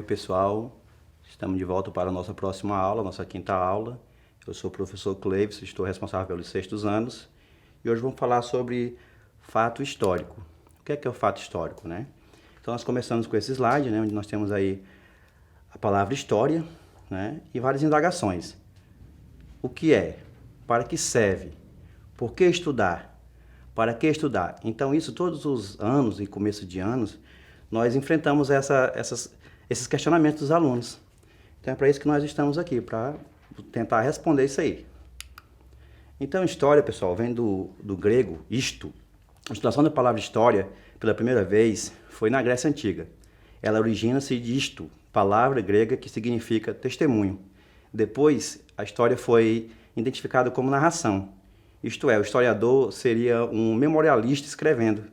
Oi, pessoal. Estamos de volta para a nossa próxima aula, nossa quinta aula. Eu sou o professor Cleives, estou responsável pelos sextos anos. E hoje vamos falar sobre fato histórico. O que é o fato histórico, né? Então, nós começamos com esse slide, né, onde nós temos aí a palavra história, né, e várias indagações. O que é? Para que serve? Por que estudar? Para que estudar? Então, isso todos os anos e começo de anos, nós enfrentamos esses questionamentos dos alunos. Então, é para isso que nós estamos aqui, para tentar responder isso aí. Então, história, pessoal, vem do grego isto. A estudação da palavra história, pela primeira vez, foi na Grécia Antiga. Ela origina-se de isto, palavra grega que significa testemunho. Depois, a história foi identificada como narração. Isto é, o historiador seria um memorialista escrevendo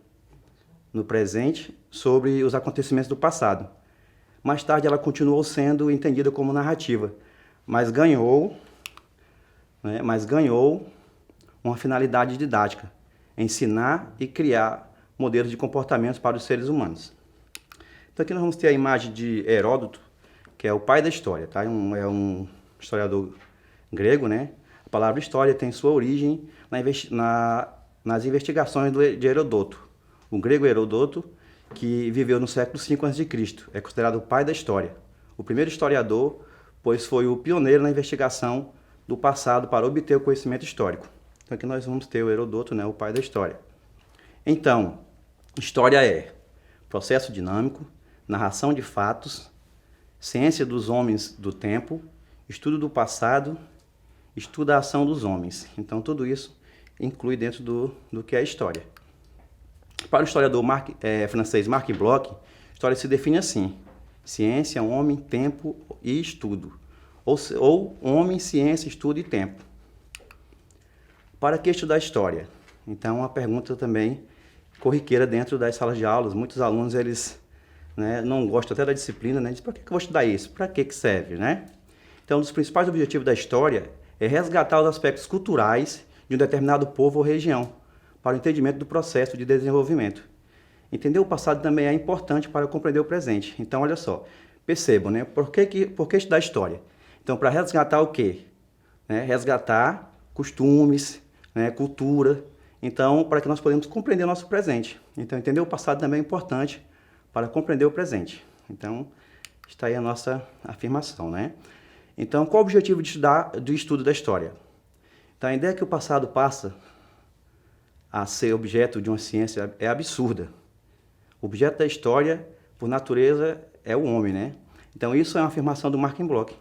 no presente sobre os acontecimentos do passado. Mais tarde, ela continuou sendo entendida como narrativa, mas ganhou uma finalidade didática, ensinar e criar modelos de comportamentos para os seres humanos. Então aqui nós vamos ter a imagem de Heródoto, que é o pai da história, tá? É um historiador grego, né? A palavra história tem sua origem nas investigações de Heródoto. O grego Heródoto, que viveu no século V a.C., é considerado o pai da história. O primeiro historiador, pois foi o pioneiro na investigação do passado para obter o conhecimento histórico. Então aqui nós vamos ter o Heródoto, né, o pai da história. Então, história é processo dinâmico, narração de fatos, ciência dos homens do tempo, estudo do passado, estudo da ação dos homens. Então tudo isso inclui dentro do que é a história. Para o historiador francês Marc Bloch, história se define assim: ciência, homem, tempo e estudo. Ou homem, ciência, estudo e tempo. Para que estudar história? Então, uma pergunta também corriqueira dentro das salas de aulas. Muitos alunos, eles, né, não gostam até da disciplina, né? Dizem, para que eu vou estudar isso? Para que serve, né? Então, um dos principais objetivos da história é resgatar os aspectos culturais de um determinado povo ou região, para o entendimento do processo de desenvolvimento. Entender o passado também é importante para compreender o presente. Então, olha só, percebam, né? Por que estudar história? Então, para resgatar o quê? Né? Resgatar costumes, né? Cultura. Então, para que nós possamos compreender o nosso presente. Então, entender o passado também é importante para compreender o presente. Então, está aí a nossa afirmação, né? Então, qual o objetivo do estudo da história? Então, a ideia que o passado passa a ser objeto de uma ciência é absurda. O objeto da história, por natureza, é o homem, né? Então, isso é uma afirmação do Marc Bloch.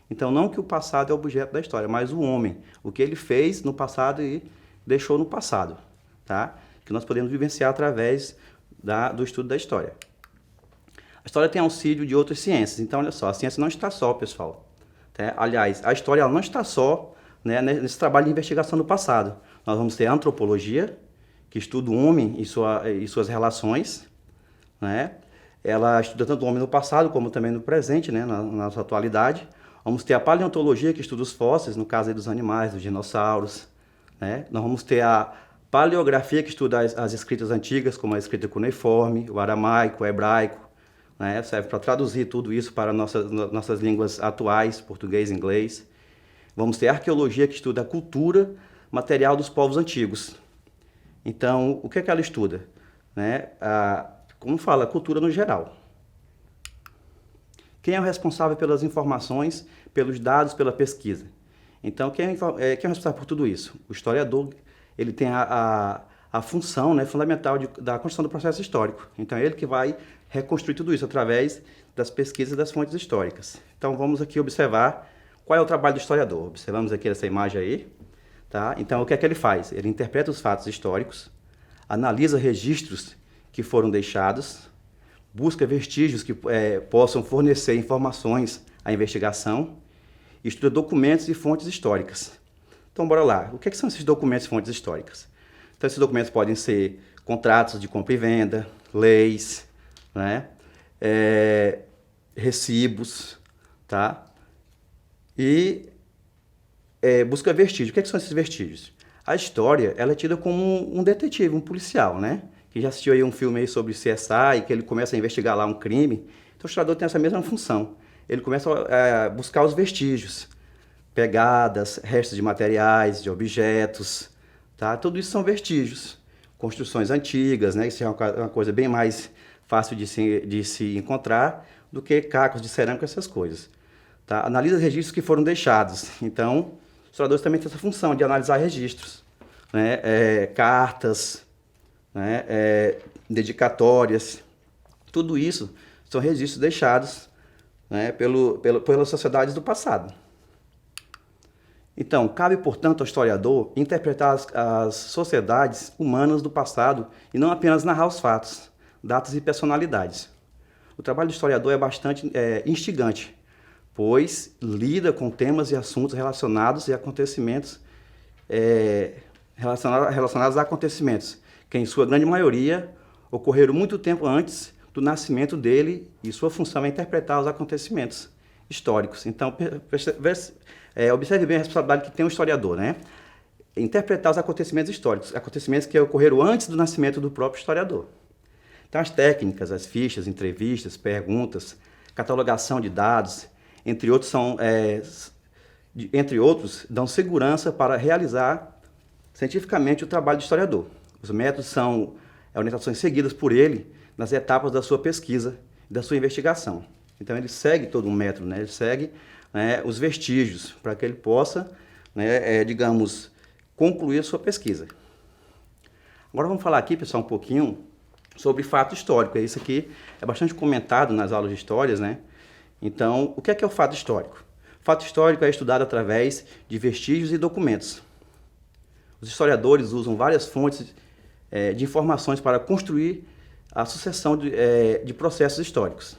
Então, não que o passado é objeto da história, mas o homem, o que ele fez no passado e deixou no passado, tá? Que nós podemos vivenciar através do estudo da história. A história tem auxílio de outras ciências. Então, olha só, a ciência não está só, pessoal. Tá? Aliás, a história ela não está só, né, nesse trabalho de investigação do passado. Nós vamos ter a antropologia, que estuda o homem e suas relações, né? Ela estuda tanto o homem no passado como também no presente, né, na nossa atualidade. Vamos ter a paleontologia, que estuda os fósseis, no caso aí dos animais, dos dinossauros, né? Nós vamos ter a paleografia, que estuda as escritas antigas, como a escrita cuneiforme, o aramaico, o hebraico, né? Serve para traduzir tudo isso para nossas línguas atuais, português e inglês. Vamos ter a arqueologia, que estuda a cultura material dos povos antigos. Então, o que é que ela estuda? Né? Como fala, a cultura no geral. Quem é o responsável pelas informações, pelos dados, pela pesquisa? Então, quem é responsável por tudo isso? O historiador, ele tem a função, né, fundamental da construção do processo histórico. Então, é ele que vai reconstruir tudo isso através das pesquisas das fontes históricas. Então, vamos aqui observar qual é o trabalho do historiador. Observamos aqui essa imagem aí. Tá? Então, o que é que ele faz? Ele interpreta os fatos históricos, analisa registros que foram deixados, busca vestígios que possam fornecer informações à investigação, estuda documentos e fontes históricas. Então, bora lá. O que são esses documentos e fontes históricas? Então, esses documentos podem ser contratos de compra e venda, leis, né? Recibos, tá? E busca vestígios. O que são esses vestígios? A história, ela é tida como um detetive, um policial, né? Que já assistiu aí um filme aí sobre CSI, que ele começa a investigar lá um crime. Então o historiador tem essa mesma função. Ele começa a buscar os vestígios, pegadas, restos de materiais, de objetos, tá? Tudo isso são vestígios. Construções antigas, né? Isso é uma coisa bem mais fácil de se encontrar do que cacos de cerâmica, essas coisas. Tá? Analisa registros que foram deixados. Então, os historiadores também têm essa função de analisar registros, né? Cartas, né? Dedicatórias. Tudo isso são registros deixados, né? Pelas sociedades do passado. Então, cabe, portanto, ao historiador interpretar as sociedades humanas do passado e não apenas narrar os fatos, datas e personalidades. O trabalho do historiador é bastante instigante, pois lida com temas e assuntos relacionados a acontecimentos relacionados a acontecimentos que, em sua grande maioria, ocorreram muito tempo antes do nascimento dele, e sua função é interpretar os acontecimentos históricos. Então, observe bem a responsabilidade que tem o historiador, né? Interpretar os acontecimentos históricos, acontecimentos que ocorreram antes do nascimento do próprio historiador. Então, as técnicas, as fichas, entrevistas, perguntas, catalogação de dados, entre outros, dão segurança para realizar cientificamente o trabalho do historiador. Os métodos são orientações seguidas por ele nas etapas da sua pesquisa e da sua investigação. Então, ele segue todo um método, né? Ele segue, né, os vestígios para que ele possa, né, concluir a sua pesquisa. Agora vamos falar aqui, pessoal, um pouquinho sobre fato histórico. Isso aqui é bastante comentado nas aulas de histórias, né? Então, o que é o fato histórico? O fato histórico é estudado através de vestígios e documentos. Os historiadores usam várias fontes de informações para construir a sucessão de processos históricos.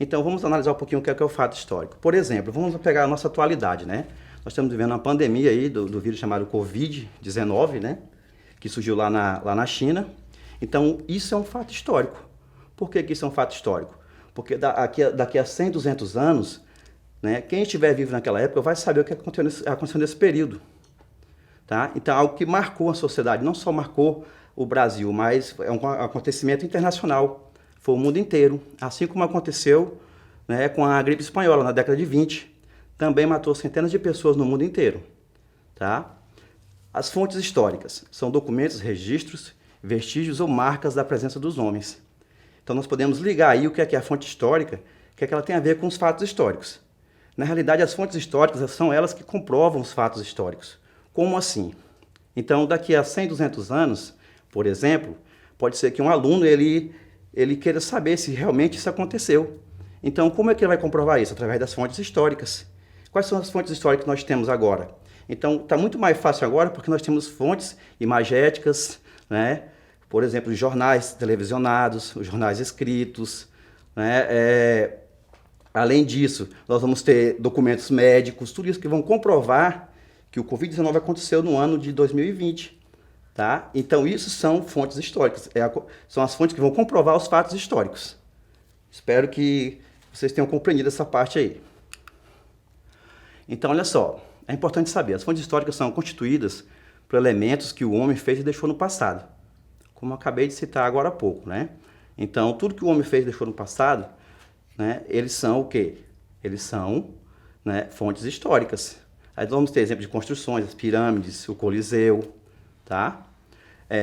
Então, vamos analisar um pouquinho o que é o fato histórico. Por exemplo, vamos pegar a nossa atualidade, né? Nós estamos vivendo uma pandemia aí do vírus chamado Covid-19, né? Que surgiu lá na China. Então, isso é um fato histórico. Por que isso é um fato histórico? Porque daqui a 100, 200 anos, né, quem estiver vivo naquela época vai saber o que aconteceu nesse período. Tá? Então, algo que marcou a sociedade, não só marcou o Brasil, mas é um acontecimento internacional. Foi o mundo inteiro. Assim como aconteceu, né, com a gripe espanhola na década de 20. Também matou centenas de pessoas no mundo inteiro. Tá? As fontes históricas são documentos, registros, vestígios ou marcas da presença dos homens. Então, nós podemos ligar aí o que é a fonte histórica, o que é que ela tem a ver com os fatos históricos. Na realidade, as fontes históricas são elas que comprovam os fatos históricos. Como assim? Então, daqui a 100, 200 anos, por exemplo, pode ser que um aluno ele queira saber se realmente isso aconteceu. Então, como é que ele vai comprovar isso? Através das fontes históricas. Quais são as fontes históricas que nós temos agora? Então, está muito mais fácil agora porque nós temos fontes imagéticas, né? Por exemplo, os jornais televisionados, os jornais escritos, né? Além disso, nós vamos ter documentos médicos, tudo isso que vão comprovar que o Covid-19 aconteceu no ano de 2020. Tá? Então, isso são fontes históricas, são as fontes que vão comprovar os fatos históricos. Espero que vocês tenham compreendido essa parte aí. Então, olha só, é importante saber, as fontes históricas são constituídas por elementos que o homem fez e deixou no passado, como eu acabei de citar agora há pouco, né? Então, tudo que o homem fez e deixou no passado, né, eles são o quê? Eles são, né, fontes históricas. Aí vamos ter exemplo de construções, as pirâmides, o Coliseu, tá?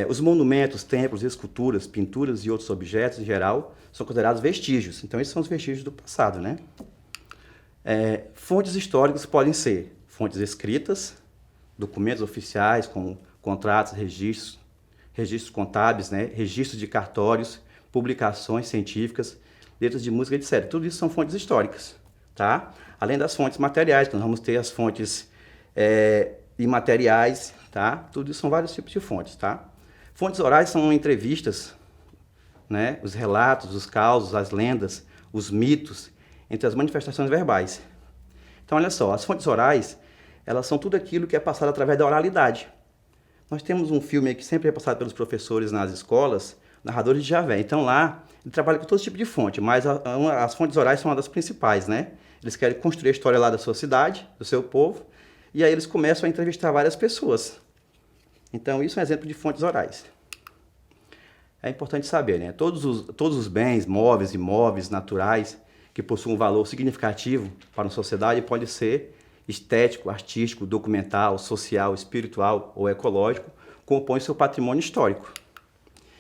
Os monumentos, templos, esculturas, pinturas e outros objetos, em geral, são considerados vestígios. Então, esses são os vestígios do passado, né? Fontes históricas podem ser fontes escritas, documentos oficiais, como contratos, registros contábeis, né? Registros de cartórios, publicações científicas, letras de música, etc. Tudo isso são fontes históricas, tá? Além das fontes materiais, que nós vamos ter as fontes imateriais, tá? Tudo isso são vários tipos de fontes, tá? Fontes orais são entrevistas, né? Os relatos, os causos, as lendas, os mitos, entre as manifestações verbais. Então, olha só, as fontes orais, elas são tudo aquilo que é passado através da oralidade. Nós temos um filme que sempre é passado pelos professores nas escolas, Narradores de Javé. Então, lá, ele trabalha com todo tipo de fonte, mas as fontes orais são uma das principais, né? Eles querem construir a história lá da sua cidade, do seu povo, e aí eles começam a entrevistar várias pessoas. Então, isso é um exemplo de fontes orais. É importante saber, né? Todos os bens, móveis, imóveis, naturais, que possuem um valor significativo para a sociedade, pode ser estético, artístico, documental, social, espiritual ou ecológico, compõem seu patrimônio histórico.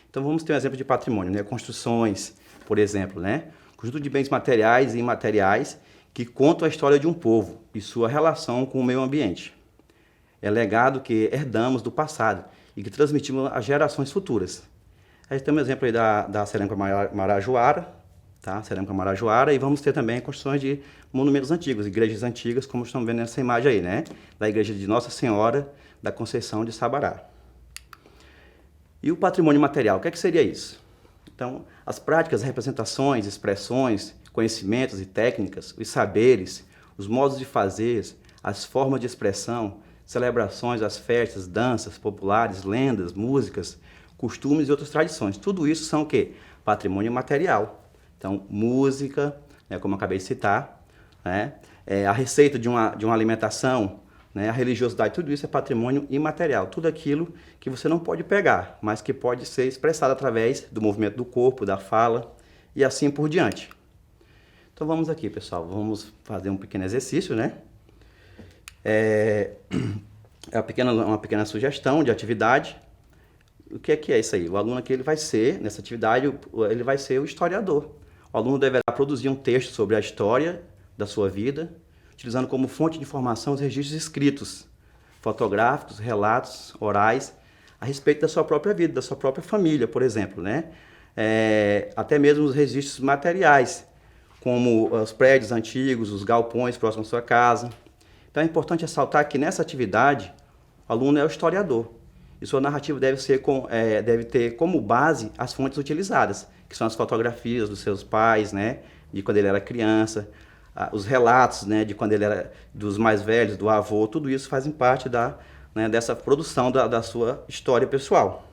Então vamos ter um exemplo de patrimônio, né? Construções, por exemplo, né? Conjunto de bens materiais e imateriais que contam a história de um povo e sua relação com o meio ambiente. É legado que herdamos do passado e que transmitimos às gerações futuras. Aí tem um exemplo aí da cerâmica marajoara, tá? Cerâmica marajoara, e vamos ter também construções de monumentos antigos, igrejas antigas, como estão vendo nessa imagem aí, né? Da igreja de Nossa Senhora da Conceição de Sabará. E o patrimônio material, o que seria isso? Então, as práticas, representações, expressões, conhecimentos e técnicas, os saberes, os modos de fazer, as formas de expressão, celebrações, as festas, danças populares, lendas, músicas, costumes e outras tradições. Tudo isso são o quê? Patrimônio material. Então, música, né, como eu acabei de citar, né, a receita de uma alimentação, né, a religiosidade, tudo isso é patrimônio imaterial. Tudo aquilo que você não pode pegar, mas que pode ser expressado através do movimento do corpo, da fala e assim por diante. Então vamos aqui, pessoal, vamos fazer um pequeno exercício, né? Uma pequena sugestão de atividade. O que é isso aí? O aluno aqui, ele vai ser, nessa atividade, ele vai ser o historiador. O aluno deverá produzir um texto sobre a história da sua vida, utilizando como fonte de informação os registros escritos, fotográficos, relatos orais, a respeito da sua própria vida, da sua própria família, por exemplo, né? Até mesmo os registros materiais, como os prédios antigos, os galpões próximos à sua casa. Então é importante ressaltar que nessa atividade, o aluno é o historiador. E sua narrativa deve ter como base as fontes utilizadas, que são as fotografias dos seus pais, né, de quando ele era criança, os relatos, né, de quando ele era dos mais velhos, do avô, tudo isso faz parte dessa produção da sua história pessoal.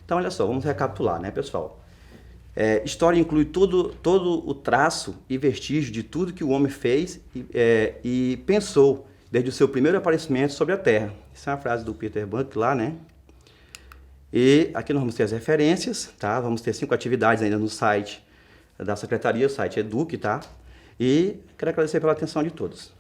Então, olha só, vamos recapitular, né, pessoal? História inclui todo o traço e vestígio de tudo que o homem fez e pensou desde o seu primeiro aparecimento sobre a Terra. Essa é uma frase do Peter Buck lá, né? E aqui nós vamos ter as referências, tá? Vamos ter 5 atividades ainda no site da Secretaria, o site Eduque, tá? E quero agradecer pela atenção de todos.